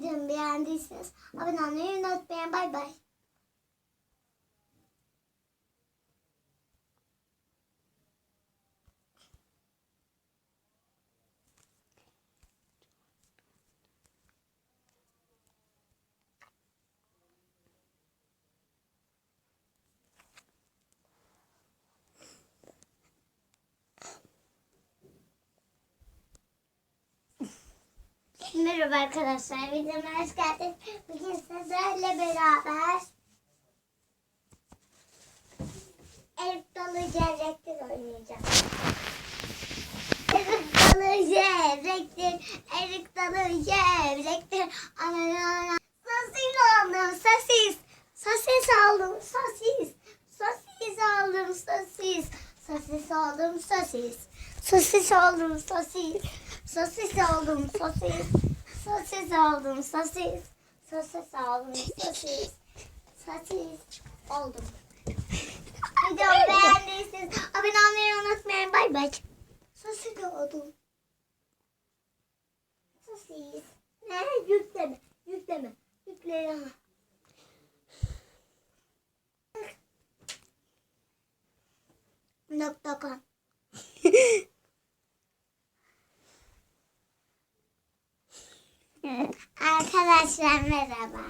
videomu beğendiyseniz abone olmayı unutmayın. Bay bay. Merhaba arkadaşlar, videoma hoş geldiniz. Bugün sizlerle beraber Erik Dalı Gevrektir oynayacağım. Erik Dalı Gevrektir, Erik Dalı Gevrektir. Ana. Sosis aldım, sosis. Sosis aldım, sosis. Sosis aldım, sosis. Sosis aldım, sosis. Sosis aldım, sosis. Sosis aldım, sosis. Sosis aldım, sosis. Sosis aldım, sosis. Sosis aldım. Videomu beğendiyseniz abone olmayı unutmayın. Bay bay. Sosis aldım. Sosis. Ne? Yükleme. Yükleme. Yükleme. .com Arkadaşlar merhaba.